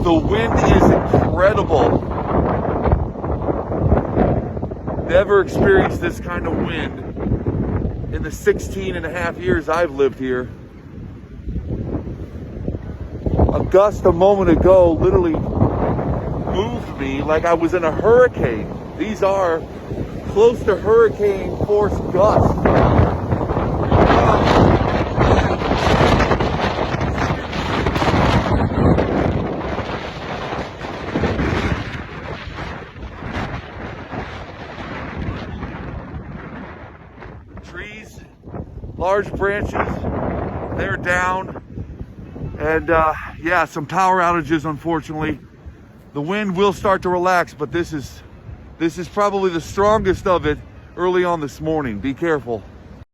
The wind is incredible. Never experienced this kind of wind in the 16 and a half years I've lived here. A gust a moment ago literally moved me like I was in a hurricane. These are close to hurricane force gusts. Trees, large branches, they're down. And yeah, some power outages, unfortunately. The wind will start to relax, but this is probably the strongest of it early on this morning. Be careful.